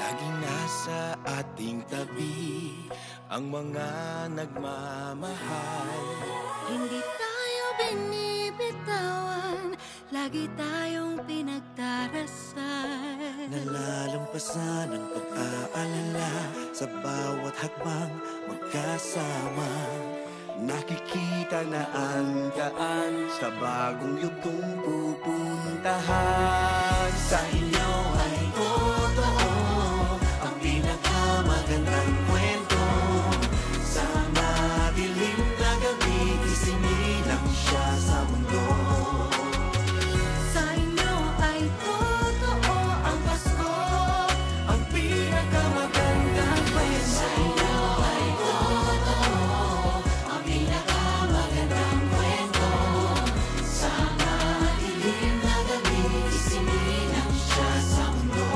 laging nasa ating tabi ang mga nagmamahal. Hindi tayo binibitawan, lagi tayong pinagdarasal. Nalalampasan ang pag-aalala sa bawat hakbang magkasama. Nakikita na ang daan sa bagong yugtong pupuntahan. Sa inyo ay totoo ang pinakamagandang kwento. Sa madilim na gabi, isinilang siya sa mundo. Sa inyo ay totoo ang Pasko, ang pinakamagandang kwento. sa inyo ay totoo ang pinakamagandang kwento. Sa madilim na gabi, isinilang siya sa mundo.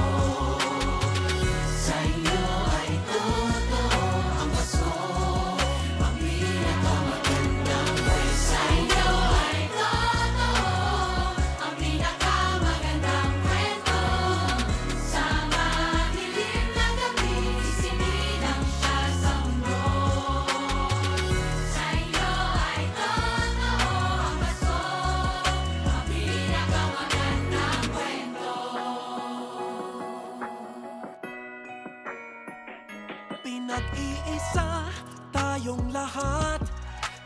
Sa inyo ay totoo ang Pasko, ang pinakamagandang kwento. Sa inyo ay totoo ang pinakamagandang kwento. Sa madilim na gabi, isinilang siya sa mundo. Sa inyo ay totoo ang Pasko, ang pinakamagandang kwento. Pinag-iisa tayong lahat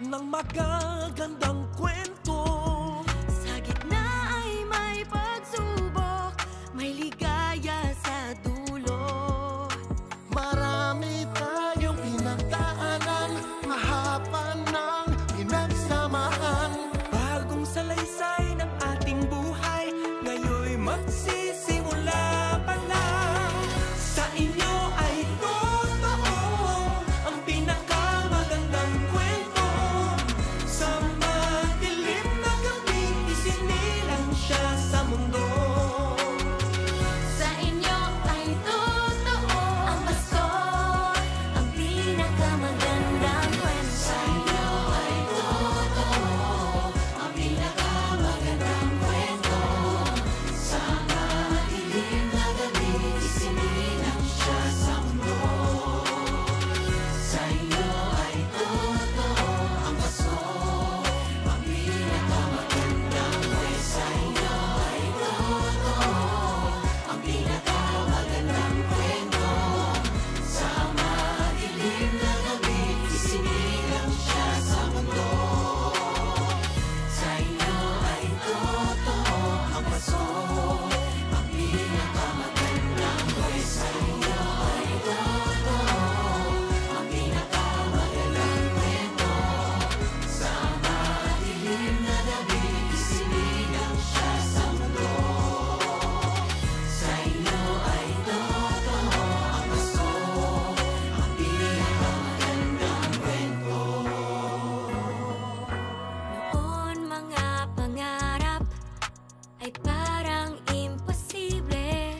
ng magagandang kwento. Sa gitna ay may pagsubok, may ligaya sa dulo. Marami tayong pinagdaanan, mahaba ng pinagsamahan. Bagong salaysay ng ating buhay, ngayon magsisimula pa lang. Sa inyo ay totoo ang pinakamagandang kwento. Sa madilim na gabi, isinilang siya sa mundo. Sa inyo ay totoo ang Pasko, ang pinakamagandang kwento. Sa inyo ay totoo ang pinakamagandang kwento. Sa madilim na gabi, isinilang siya sa mundo. Sa inyo ay totoo ang Pasko, ang pinakamagandang kwento. Sa inyo ay totoo ang pinakamagandang kwento. Sa madilim na gabi, isinilang siya sa mundo. Sa inyo ay totoo ang Pasko, ang pinakamagandang kwento. Sa inyo ay totoo ang pinakamagandang kwento. Sa madilim na gabi, isinilang siya sa mundo. Sa inyo ay totoo ang Pasko, ang pinakamagandang kwento. Noon mga pangarap ay parang imposible.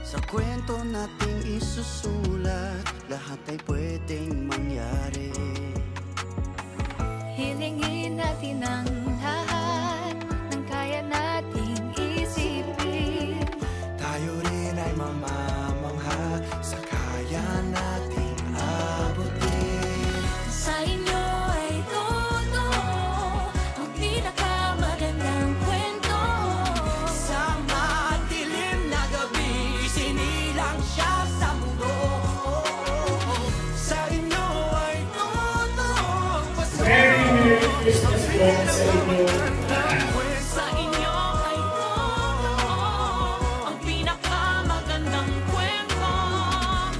Sa kwento nating isusulat, lahat ay pwedeng mangyari. Hilingin natin ang lahat ng kaya nating isipin. Tayo rin ay mamamangha sa kaya nating abutin. Sa inyo ay totoo ang pinakamagandang kwento. Sa madilim na gabi, isinilang siya sa mundo. Sa inyo ay totoo ang Pasko. Merry Christmas po sa inyo. Sa inyo ay totoo ang pinakamagandang kwento.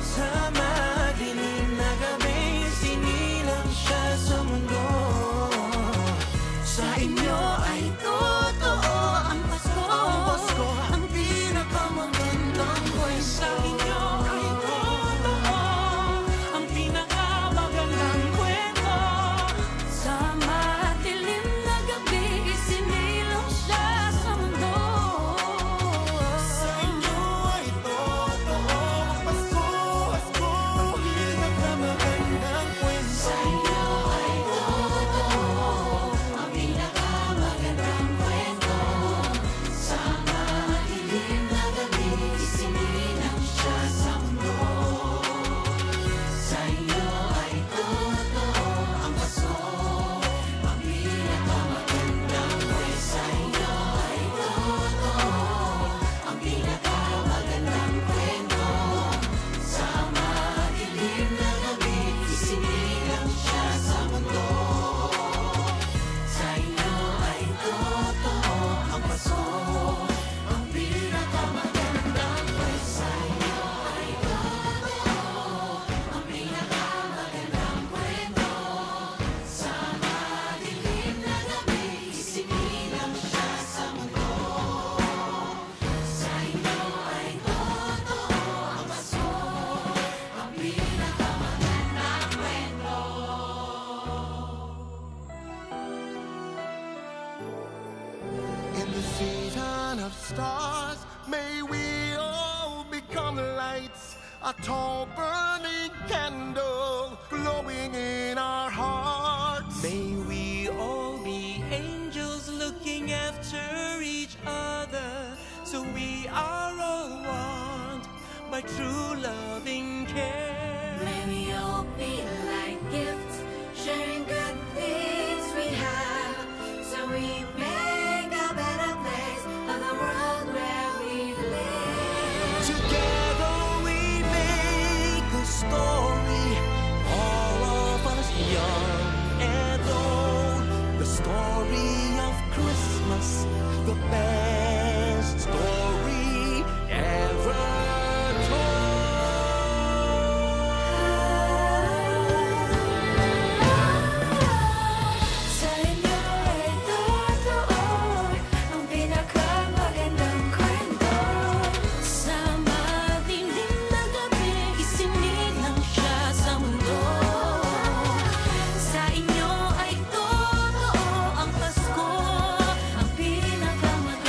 Sa madilim na gabi, isinilang siya sa mundo. Sa inyo ay totoo ang Pasko, ang pinakamagandang kwento. Sa inyo ay totoo ang pinakamagandang kwento. Sa madilim na gabi, million of stars, may we all become lights, a tall burning candle glowing in our hearts. May we all be angels looking after each other, so we are all one by true loving care. May we all be like gifts, sharing good things we have, so we make a better place of the world where we live. Together we make a story, all of us young and old. The story of Christmas, the best story ever told. Sa inyo ay totoo ang pinakamagandang kwento. Sa madilim na gabi, isinilang siya sa mundo. Sa inyo ay totoo ang Pasko, ang pinakamagandang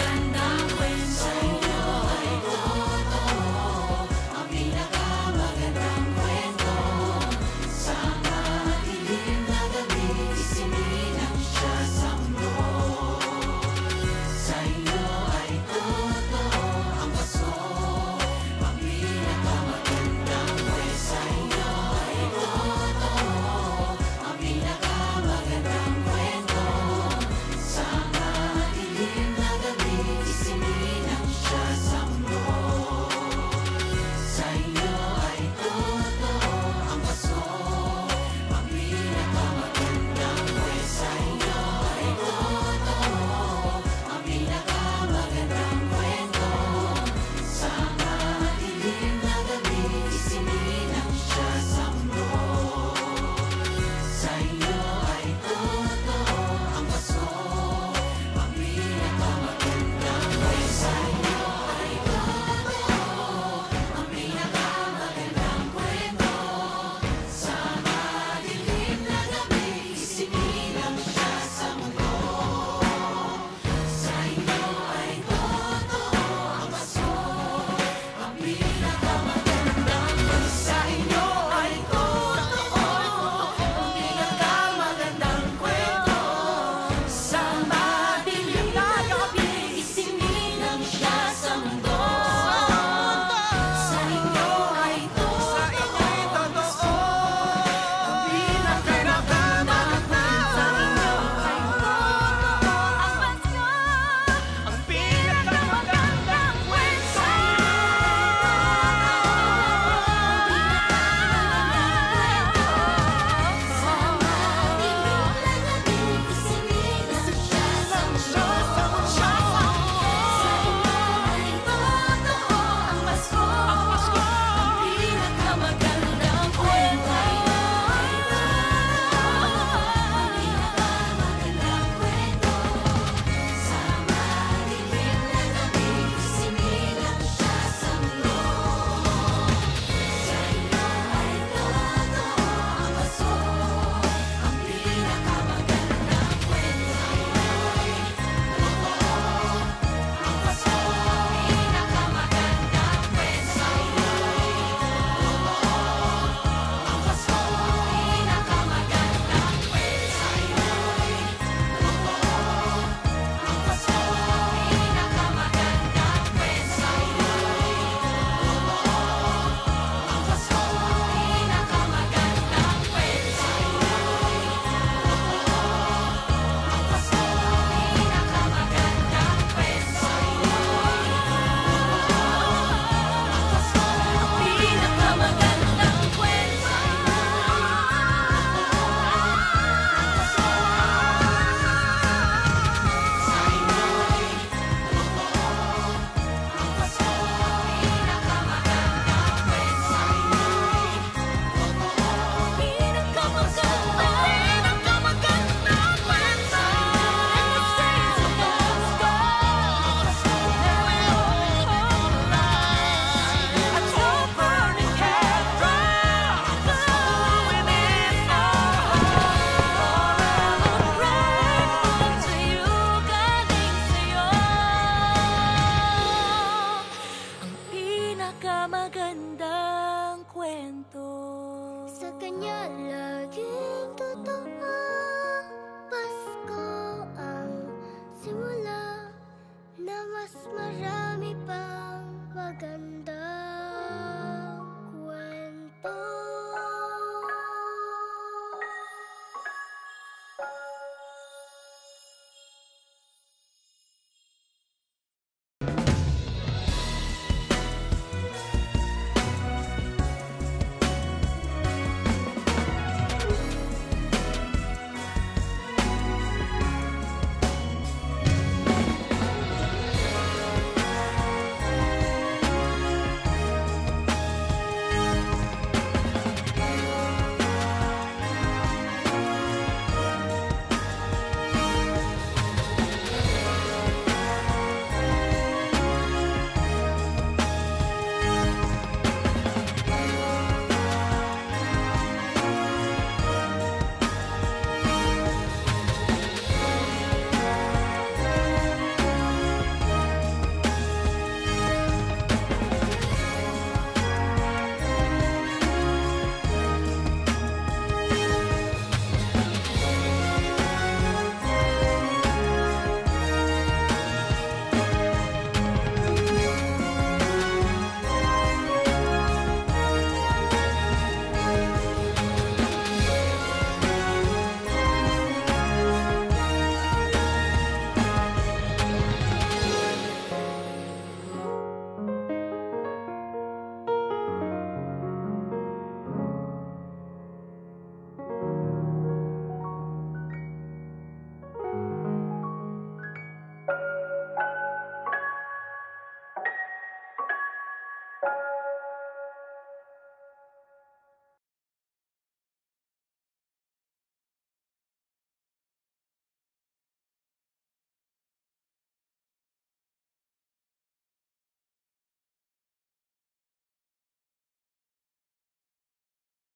kanya love.